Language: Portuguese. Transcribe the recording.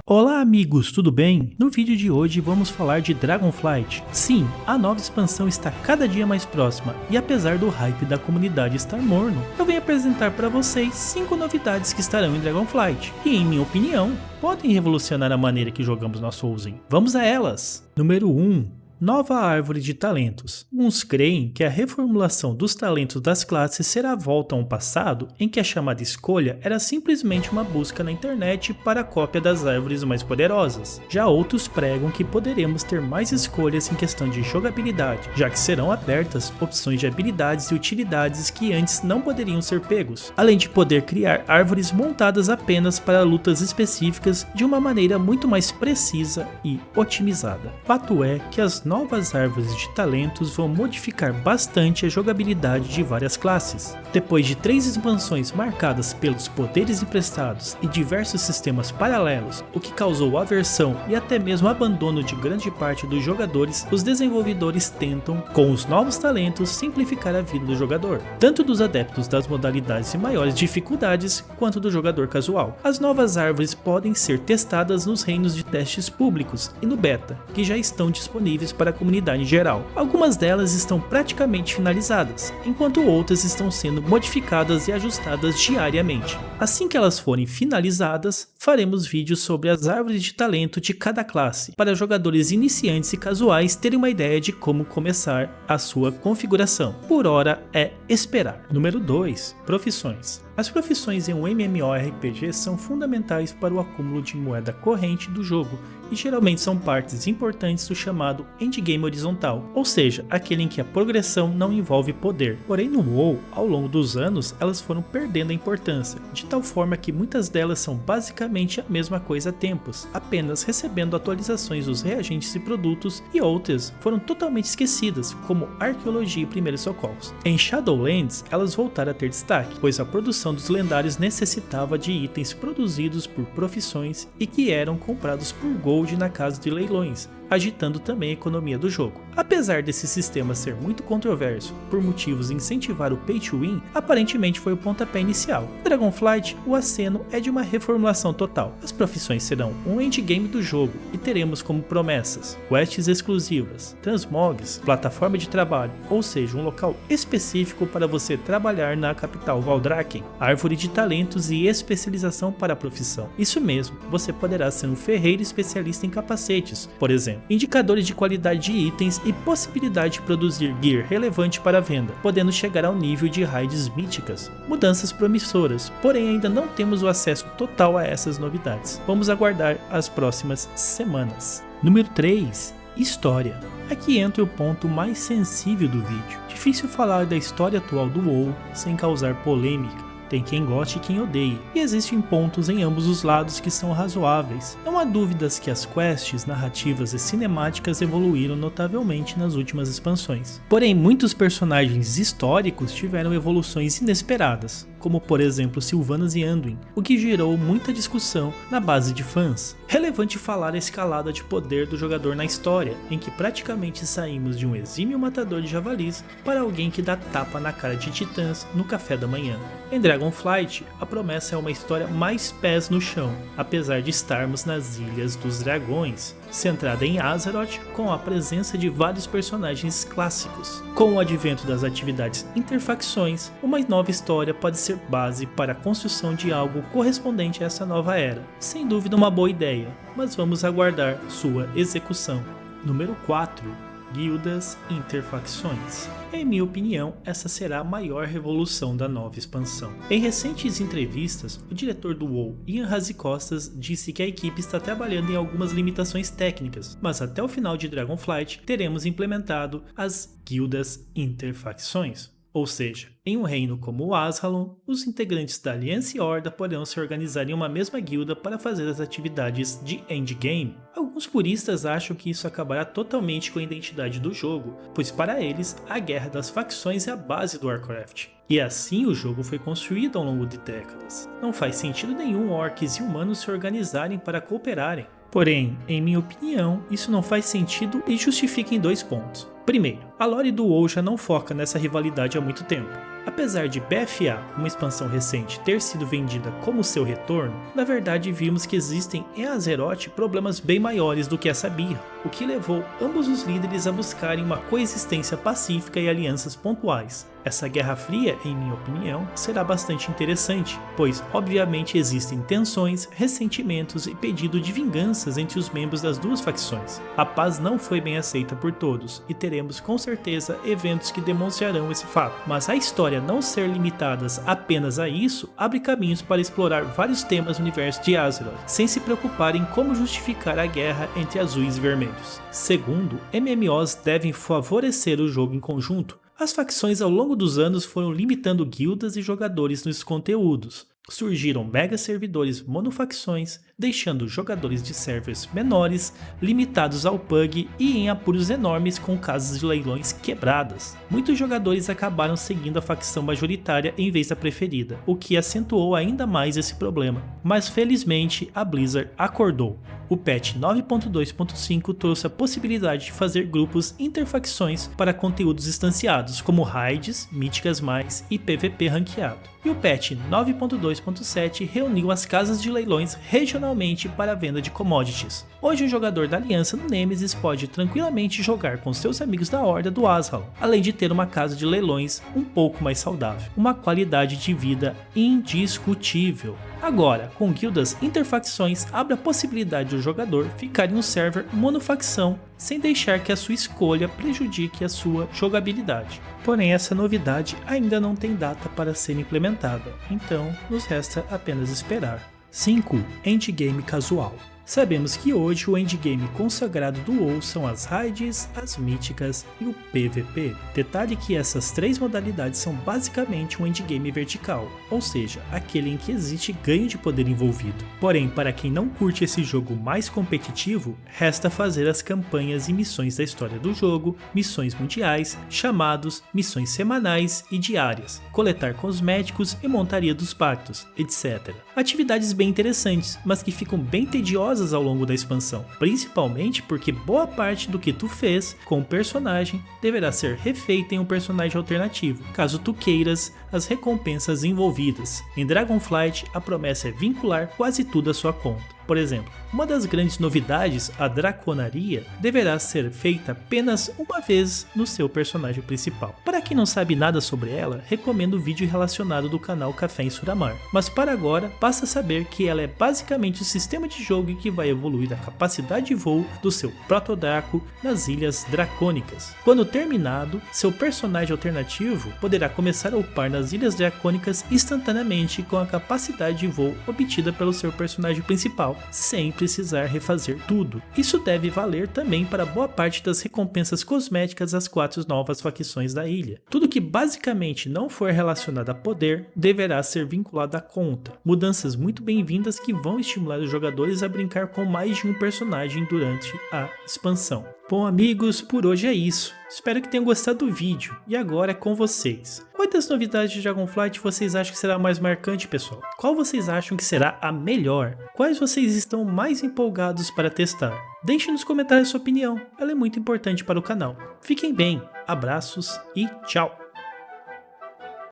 Olá amigos, tudo bem? No vídeo de hoje vamos falar de Dragonflight. Sim, a nova expansão está cada dia mais próxima e apesar do hype da comunidade estar morno, eu venho apresentar para vocês 5 novidades que estarão em Dragonflight e, em minha opinião, podem revolucionar a maneira que jogamos no Soulsin. Vamos a elas! Número 1. Nova árvore de talentos. Uns creem que a reformulação dos talentos das classes será a volta a um passado em que a chamada escolha era simplesmente uma busca na internet para a cópia das árvores mais poderosas. Já outros pregam que poderemos ter mais escolhas em questão de jogabilidade, já que serão abertas opções de habilidades e utilidades que antes não poderiam ser pegos, além de poder criar árvores montadas apenas para lutas específicas de uma maneira muito mais precisa e otimizada. Fato é que as novas árvores de talentos vão modificar bastante a jogabilidade de várias classes. Depois de 3 expansões marcadas pelos poderes emprestados e diversos sistemas paralelos, o que causou aversão e até mesmo abandono de grande parte dos jogadores, os desenvolvedores tentam, com os novos talentos, simplificar a vida do jogador, tanto dos adeptos das modalidades de maiores dificuldades, quanto do jogador casual. As novas árvores podem ser testadas nos reinos de testes públicos e no beta, que já estão disponíveis para a comunidade em geral. Algumas delas estão praticamente finalizadas, enquanto outras estão sendo modificadas e ajustadas diariamente. Assim que elas forem finalizadas, faremos vídeos sobre as árvores de talento de cada classe, para jogadores iniciantes e casuais terem uma ideia de como começar a sua configuração. Por hora é esperar. Número 2. Profissões. As profissões em um MMORPG são fundamentais para o acúmulo de moeda corrente do jogo e geralmente são partes importantes do chamado endgame horizontal, ou seja, aquele em que a progressão não envolve poder. Porém no WoW, ao longo dos anos, elas foram perdendo a importância, de tal forma que muitas delas são basicamente a mesma coisa há tempos, apenas recebendo atualizações dos reagentes e produtos, e outras foram totalmente esquecidas, como arqueologia e primeiros socorros. Em Shadowlands, elas voltaram a ter destaque, pois a produção dos lendários necessitava de itens produzidos por profissões e que eram comprados por gold na casa de leilões, agitando também a economia do jogo. Apesar desse sistema ser muito controverso por motivos de incentivar o pay to win, aparentemente foi o pontapé inicial. Dragonflight, o aceno é de uma reformulação total. As profissões serão um endgame do jogo e teremos como promessas quests exclusivas, transmogs, plataforma de trabalho, ou seja, um local específico para você trabalhar na capital Valdrakken, árvore de talentos e especialização para a profissão. Isso mesmo, você poderá ser um ferreiro especialista em capacetes, por exemplo, indicadores de qualidade de itens e possibilidade de produzir gear relevante para a venda, podendo chegar ao nível de raids míticas. Mudanças promissoras, porém ainda não temos o acesso total a essas novidades. Vamos aguardar as próximas semanas. Número 3. História. Aqui entra o ponto mais sensível do vídeo. Difícil falar da história atual do WoW sem causar polêmica. Tem quem goste e quem odeie, e existem pontos em ambos os lados que são razoáveis. Não há dúvidas que as quests, narrativas e cinemáticas evoluíram notavelmente nas últimas expansões. Porém, muitos personagens históricos tiveram evoluções inesperadas, como por exemplo Sylvanas e Anduin, o que gerou muita discussão na base de fãs. Relevante falar a escalada de poder do jogador na história, em que praticamente saímos de um exímio matador de javalis para alguém que dá tapa na cara de titãs no café da manhã. Em Dragonflight, a promessa é uma história mais pés no chão, apesar de estarmos nas Ilhas dos Dragões, centrada em Azeroth, com a presença de vários personagens clássicos. Com o advento das atividades interfacções, uma nova história pode ser base para a construção de algo correspondente a essa nova era. Sem dúvida uma boa ideia, mas vamos aguardar sua execução. Número 4. Guildas e interfacções. Em minha opinião, essa será a maior revolução da nova expansão. Em recentes entrevistas, o diretor do WoW, Ian Hazzikostas, disse que a equipe está trabalhando em algumas limitações técnicas, mas até o final de Dragonflight teremos implementado as guildas interfacções. Ou seja, em um reino como o Azhalon, os integrantes da Aliança e Horda poderão se organizar em uma mesma guilda para fazer as atividades de endgame. Alguns puristas acham que isso acabará totalmente com a identidade do jogo, pois para eles, a guerra das facções é a base do Warcraft. E assim o jogo foi construído ao longo de décadas. Não faz sentido nenhum orcs e humanos se organizarem para cooperarem. Porém, em minha opinião, isso não faz sentido e justifica em 2 pontos. Primeiro, a lore do WoW já não foca nessa rivalidade há muito tempo. Apesar de BFA, uma expansão recente, ter sido vendida como seu retorno, na verdade vimos que existem em Azeroth problemas bem maiores do que essa birra, o que levou ambos os líderes a buscarem uma coexistência pacífica e alianças pontuais. Essa Guerra Fria, em minha opinião, será bastante interessante, pois obviamente existem tensões, ressentimentos e pedido de vinganças entre os membros das duas facções. A paz não foi bem aceita por todos, e teremos com certeza eventos que demonstrarão esse fato, mas a história não ser limitadas apenas a isso, abre caminhos para explorar vários temas no universo de Azeroth, sem se preocupar em como justificar a guerra entre azuis e vermelhos. Segundo, MMOs devem favorecer o jogo em conjunto. As facções ao longo dos anos foram limitando guildas e jogadores nos conteúdos. Surgiram mega servidores monofacções, deixando jogadores de servers menores limitados ao PUG e em apuros enormes com casas de leilões quebradas. Muitos jogadores acabaram seguindo a facção majoritária em vez da preferida, o que acentuou ainda mais esse problema. Mas felizmente a Blizzard acordou. O patch 9.2.5 trouxe a possibilidade de fazer grupos interfacções para conteúdos instanciados, como raids, míticas mais e PVP ranqueado. E o patch 9.2.7 reuniu as casas de leilões regionalmente para a venda de commodities. Hoje um jogador da aliança no Nemesis pode tranquilamente jogar com seus amigos da Horda do Azrael, além de ter uma casa de leilões um pouco mais saudável. Uma qualidade de vida indiscutível. Agora, com guildas interfacções, abre a possibilidade do jogador ficar em um server monofacção, sem deixar que a sua escolha prejudique a sua jogabilidade. Porém, essa novidade ainda não tem data para ser implementada, então nos resta apenas esperar. 5. Endgame casual. Sabemos que hoje o endgame consagrado do WoW são as raids, as míticas e o PVP. Detalhe que essas três modalidades são basicamente um endgame vertical, ou seja, aquele em que existe ganho de poder envolvido. Porém, para quem não curte esse jogo mais competitivo, resta fazer as campanhas e missões da história do jogo, missões mundiais, chamados, missões semanais e diárias, coletar cosméticos e montaria dos pactos, etc. Atividades bem interessantes, mas que ficam bem tediosas ao longo da expansão, principalmente porque boa parte do que tu fez com o personagem deverá ser refeita em um personagem alternativo, caso tu queiras as recompensas envolvidas. Em Dragonflight, a promessa é vincular quase tudo à sua conta. Por exemplo, uma das grandes novidades, a Draconaria, deverá ser feita apenas uma vez no seu personagem principal. Para quem não sabe nada sobre ela, recomendo o vídeo relacionado do canal Café em Suramar. Mas para agora, basta saber que ela é basicamente o sistema de jogo em que vai evoluir a capacidade de voo do seu Protodraco nas Ilhas Dracônicas. Quando terminado, seu personagem alternativo poderá começar a upar nas Ilhas Dracônicas instantaneamente com a capacidade de voo obtida pelo seu personagem principal, sem precisar refazer tudo. Isso deve valer também para boa parte das recompensas cosméticas das 4 novas facções da ilha. Tudo que basicamente não for relacionado a poder deverá ser vinculado à conta. Mudanças muito bem-vindas que vão estimular os jogadores a brincar com mais de um personagem durante a expansão. Bom amigos, por hoje é isso. Espero que tenham gostado do vídeo, e agora é com vocês. Qual das novidades de Dragonflight vocês acham que será mais marcante, pessoal? Qual vocês acham que será a melhor? Quais vocês estão mais empolgados para testar? Deixe nos comentários sua opinião, ela é muito importante para o canal. Fiquem bem, abraços e tchau!